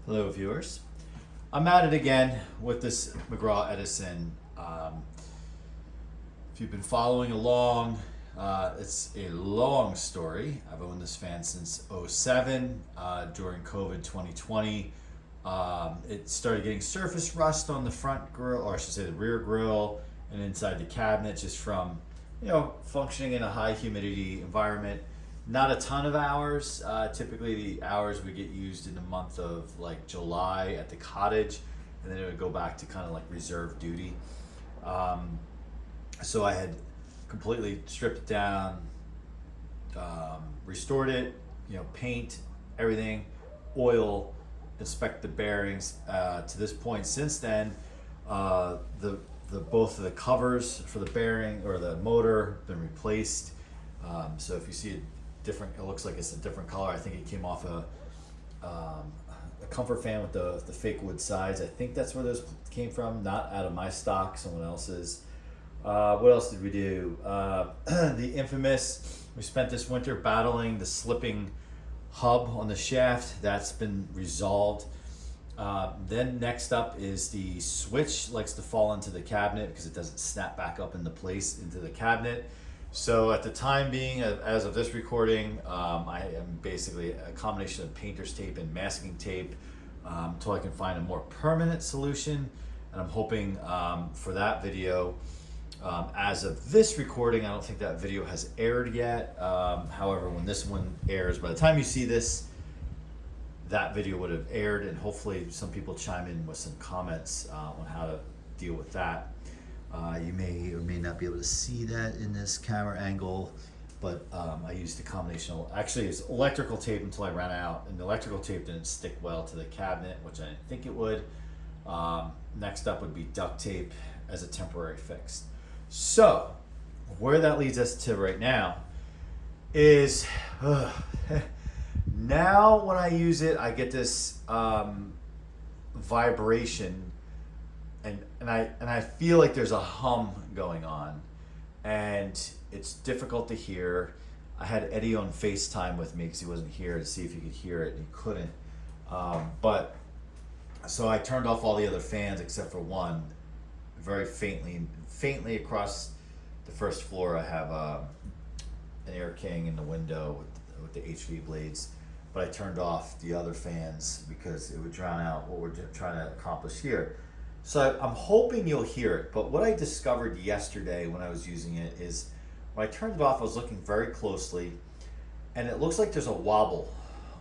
Hello viewers. I'm at it again with this McGraw Edison. If you've been following along, it's a long story. I've owned this fan since '07. During COVID 2020. It started getting surface rust on the front grill, or I should say the rear grill, and inside the cabinet just from, functioning in a high humidity environment. Not a ton of hours. Typically, the hours would get used in the month of like July at the cottage, and then it would go back to kind of like reserve duty. So I had completely stripped it down, restored it, paint, everything, oil, inspect the bearings. To this point, since then, the both of the covers for the bearing or the motor been replaced. So if you see it different, it looks like it's a different color. I think it came off a comfort fan with the fake wood sides. I think that's where those came from, not out of my stock, someone else's. What else did we do? The infamous, we spent this winter battling the slipping hub on the shaft. That's been resolved. Then next up is the switch likes to fall into the cabinet because it doesn't snap back up into place into the cabinet. So at the time being, as of this recording, I am basically a combination of painter's tape and masking tape until I can find a more permanent solution. And I'm hoping for that video. As of this recording, I don't think that video has aired yet. However, when this one airs, by the time you see this, that video would have aired, and hopefully some people chime in with some comments on how to deal with that. You may or may not be able to see that in this camera angle, but I used a combination of, actually it's electrical tape until I ran out, and the electrical tape didn't stick well to the cabinet, which I didn't think it would. Next up would be duct tape as a temporary fix. So where that leads us to right now is now when I use it, I get this vibration, and I feel like there's a hum going on, and it's difficult to hear. I had Eddie on FaceTime with me because he wasn't here to see if he could hear it, and he couldn't. But so I turned off all the other fans except for one, very faintly across the first floor. I have an Air King in the window with the HV blades, but I turned off the other fans because it would drown out what we're trying to accomplish here. So I'm hoping you'll hear it, but what I discovered yesterday when I was using it is when I turned it off, I was looking very closely, and it looks like there's a wobble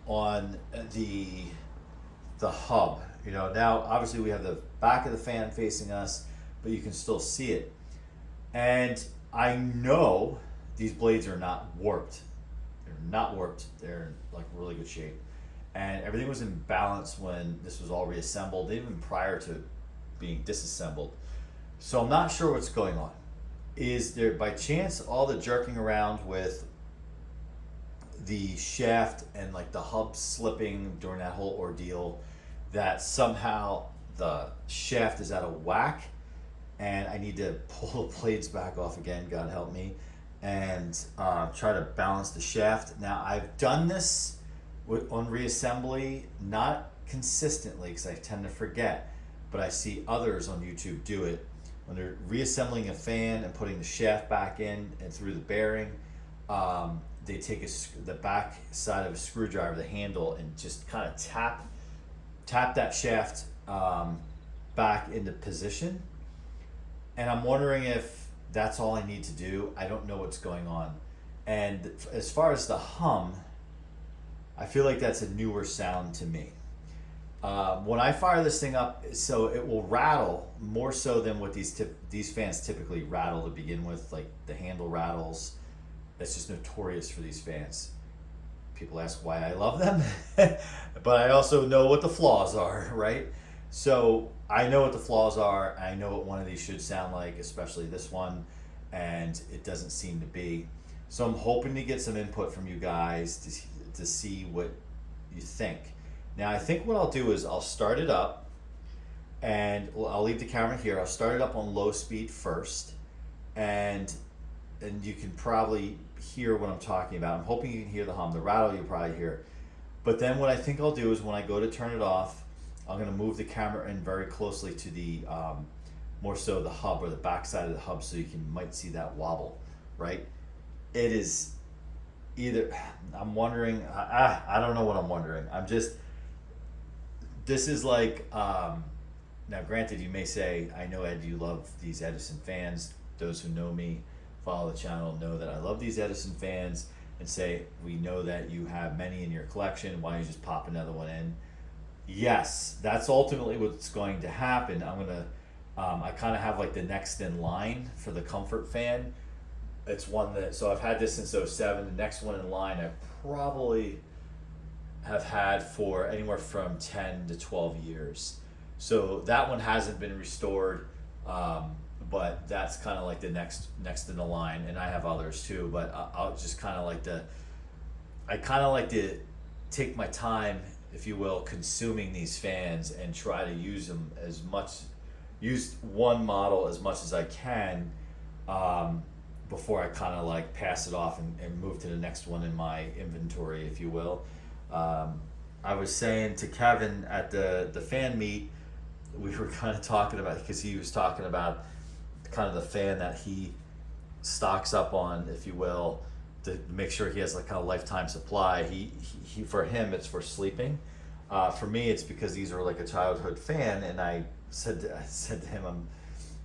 on the hub. Now obviously we have the back of the fan facing us, but you can still see it. And I know these blades are not warped. They're not warped. They're in like really good shape. And everything was in balance when this was all reassembled, even prior to being disassembled. So I'm not sure what's going on. Is there by chance all the jerking around with the shaft and like the hub slipping during that whole ordeal, that somehow the shaft is out of whack and I need to pull the blades back off again, God help me, and try to balance the shaft? Now I've done this on reassembly, not consistently because I tend to forget, but I see others on YouTube do it when they're reassembling a fan and putting the shaft back in and through the bearing. They take the back side of a screwdriver, the handle, and just kind of tap that shaft back into position. And I'm wondering if that's all I need to do. I don't know what's going on. And as far as the hum, I feel like that's a newer sound to me. When I fire this thing up, so it will rattle more so than what these fans typically rattle to begin with, like the handle rattles. That's just notorious for these fans. People ask why I love them, but I also know what the flaws are, right? So I know what the flaws are. I know what one of these should sound like, especially this one, and it doesn't seem to be. So I'm hoping to get some input from you guys to see what you think. Now I think what I'll do is I'll start it up, and I'll leave the camera here. I'll start it up on low speed first, and you can probably hear what I'm talking about. I'm hoping you can hear the hum. The rattle you'll probably hear. But then what I think I'll do is when I go to turn it off, I'm gonna move the camera in very closely to the more so the hub or the back side of the hub, so you might see that wobble, right? It is either, I'm wondering, I don't know what I'm wondering. This is like, now granted, you may say, I know Ed, you love these Edison fans. Those who know me, follow the channel, know that I love these Edison fans, and say, we know that you have many in your collection, why don't you just pop another one in? Yes, that's ultimately what's going to happen. I kind of have like the next in line for the Comfort Fan. It's one that, so I've had this since '07. The next one in line I probably have had for anywhere from 10 to 12 years. So that one hasn't been restored, but that's kind of like the next in the line, and I have others too. But I'll just kind of like to take my time, if you will, consuming these fans and try to use them use one model as much as I can, before I kind of like pass it off and move to the next one in my inventory, if you will. I was saying to Kevin at the fan meet, we were kind of talking about, because he was talking about kind of the fan that he stocks up on, if you will, to make sure he has like kind of lifetime supply. He for him, it's for sleeping. For me, it's because these are like a childhood fan, and I said to him,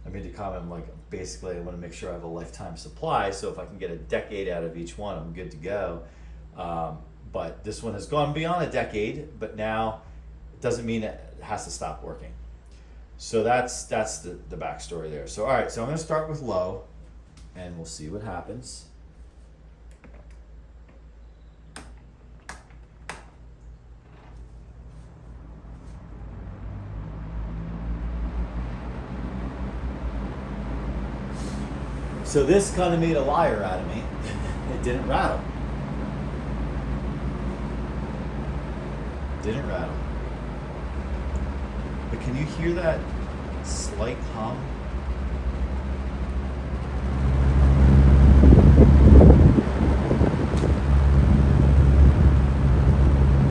I made the comment, I'm like, basically I want to make sure I have a lifetime supply, so if I can get a decade out of each one, I'm good to go. But this one has gone beyond a decade, but now it doesn't mean it has to stop working. So that's the backstory there. So all right, so I'm going to start with low, and we'll see what happens. So this kind of made a liar out of me. It didn't rattle. Didn't rattle. But can you hear that slight hum?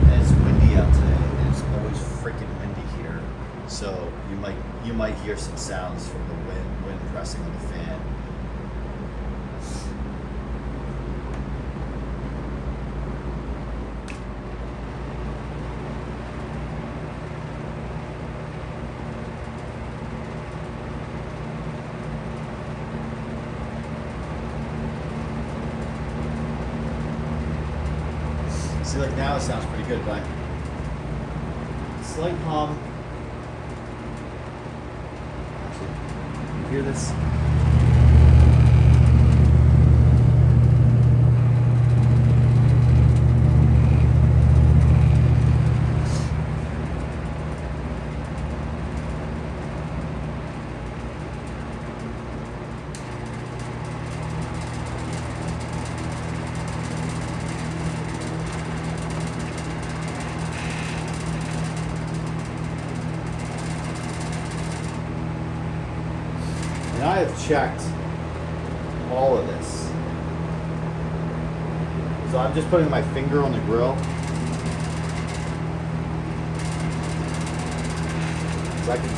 And it's windy out today, and it's always freaking windy here. So you might hear some sounds from the wind pressing on the fan. See, like now it sounds pretty good, but slight hum. Actually, you hear this? And I have checked all of this. So I'm just putting my finger on the grill. So I can,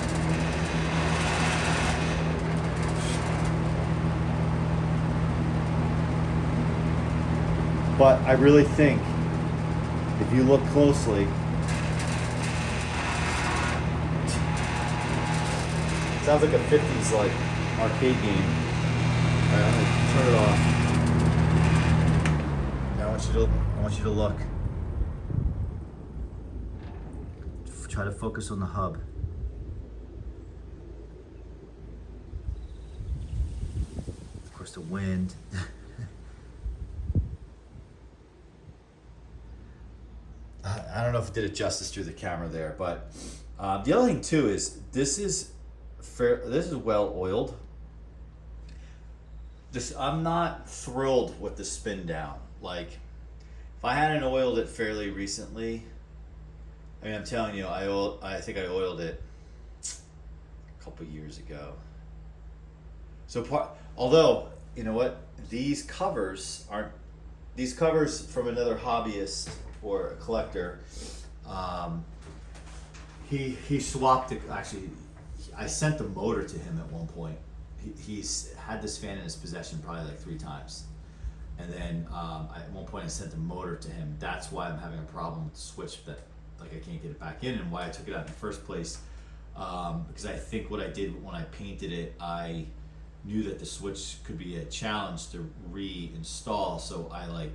but I really think if you look closely, it sounds like a 50s like arcade game. Alright, I'm gonna turn it off. Now I want you to look. Try to focus on the hub. Of course, the wind. I don't know if it did it justice through the camera there, but the other thing too is this is well oiled. I'm not thrilled with the spin down. Like, if I hadn't oiled it fairly recently, I mean, I'm telling you, I think I oiled it a couple years ago. So although, you know what, these covers from another hobbyist or a collector, he swapped it. Actually, I sent the motor to him at one point. He's had this fan in his possession probably like 3 times. And then at one point I sent the motor to him. That's why I'm having a problem with the switch, that like I can't get it back in, and why I took it out in the first place. Because I think what I did when I painted it, I knew that the switch could be a challenge to reinstall, so I like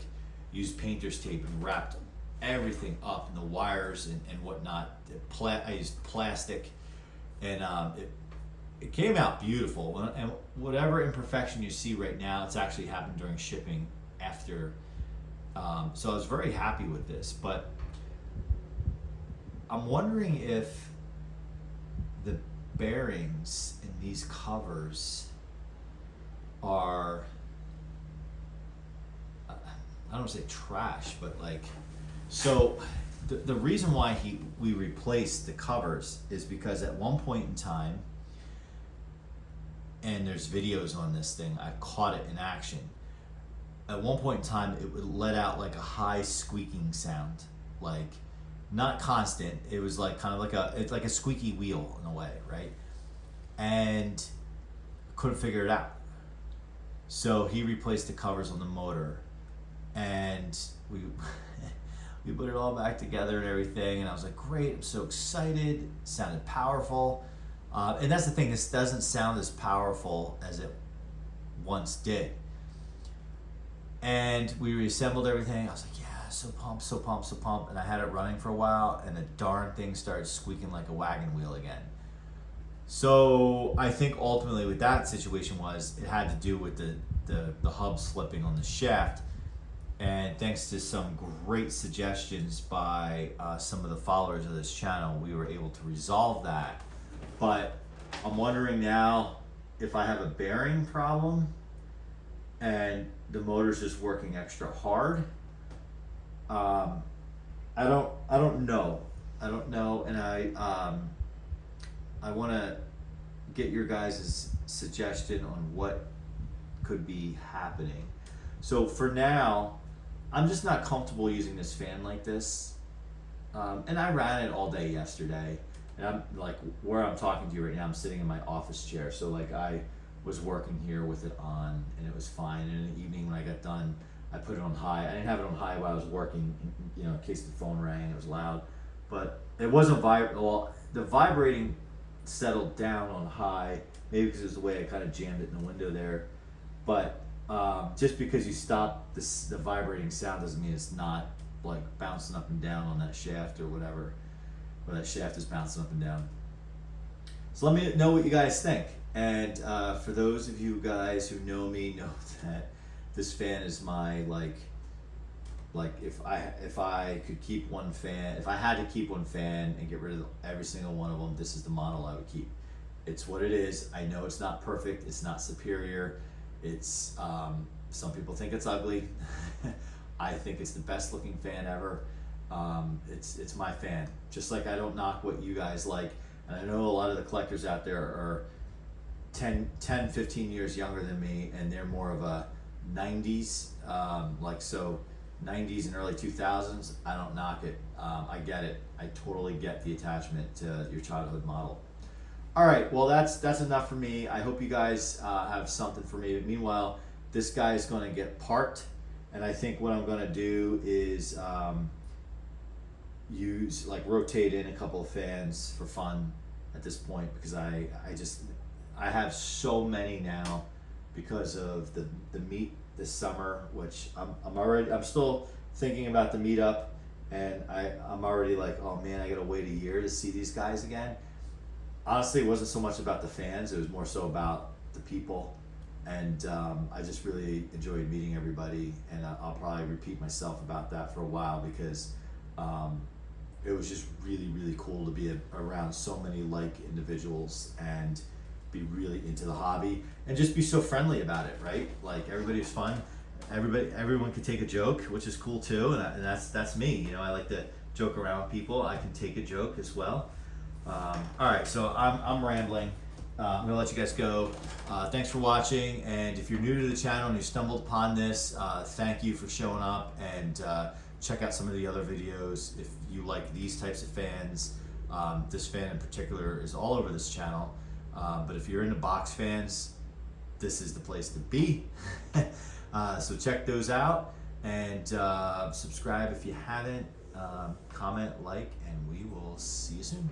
used painter's tape and wrapped everything up, and the wires and whatnot. I used plastic, and it came out beautiful. And whatever imperfection you see right now, it's actually happened during shipping after. So I was very happy with this, but I'm wondering if the bearings in these covers are, I don't want to say trash, but like, so the reason why we replaced the covers is because at one point in time, and there's videos on this thing, I caught it in action. At one point in time, it would let out like a high squeaking sound, like not constant. It was like kind of like it's like a squeaky wheel in a way, right? And couldn't figure it out. So he replaced the covers on the motor, and we we put it all back together and everything. And I was like, great! I'm so excited. It sounded powerful. And that's the thing, this doesn't sound as powerful as it once did. And we reassembled everything. I was like, yeah, so pumped, so pumped, so pumped. And I had it running for a while, and the darn thing started squeaking like a wagon wheel again. So I think ultimately what that situation was, it had to do with the hub slipping on the shaft. And thanks to some great suggestions by some of the followers of this channel, we were able to resolve that. But I'm wondering now if I have a bearing problem and the motor's just working extra hard. I don't know, and I want to get your guys' suggestion on what could be happening. So for now, I'm just not comfortable using this fan like this, and I ran it all day yesterday. And I'm like, where I'm talking to you right now, I'm sitting in my office chair. So like I was working here with it on, and it was fine. And in the evening when I got done, I put it on high. I didn't have it on high while I was working, you know, in case the phone rang, it was loud. But it wasn't well, the vibrating settled down on high, maybe because it was the way I kind of jammed it in the window there. But just because you stop the vibrating sound doesn't mean it's not like bouncing up and down on that shaft or whatever. Where that shaft is bouncing up and down. So let me know what you guys think. And for those of you guys who know me, know that this fan is my like if I could keep one fan, if I had to keep one fan and get rid of every single one of them, this is the model I would keep. It's what it is. I know it's not perfect. It's not superior. It's some people think it's ugly. I think it's the best looking fan ever. It's my fan. Just like I don't knock what you guys like. And I know a lot of the collectors out there are 10, 15 years younger than me, and they're more of a 90s, like so 90s and early 2000s. I don't knock it. I get it. I totally get the attachment to your childhood model. All right, well that's enough for me. I hope you guys have something for me. But meanwhile, this guy is going to get parked, and I think what I'm going to do is rotate in a couple of fans for fun at this point, because I have so many now because of the meet this summer, which I'm still thinking about the meetup, and I'm already like, oh man, I gotta wait a year to see these guys again. Honestly, it wasn't so much about the fans, it was more so about the people, and I just really enjoyed meeting everybody, and I'll probably repeat myself about that for a while, because it was just really, really cool to be around so many like individuals and be really into the hobby and just be so friendly about it, right? Like everybody was fun. Everyone could take a joke, which is cool too, and that's me. You know, I like to joke around with people. I can take a joke as well. All right, so I'm rambling. I'm gonna let you guys go. Thanks for watching, and if you're new to the channel and you stumbled upon this, thank you for showing up, and check out some of the other videos if you like these types of fans. This fan in particular is all over this channel, but if you're into box fans, this is the place to be. So check those out, and subscribe if you haven't. Comment, like, and we will see you soon.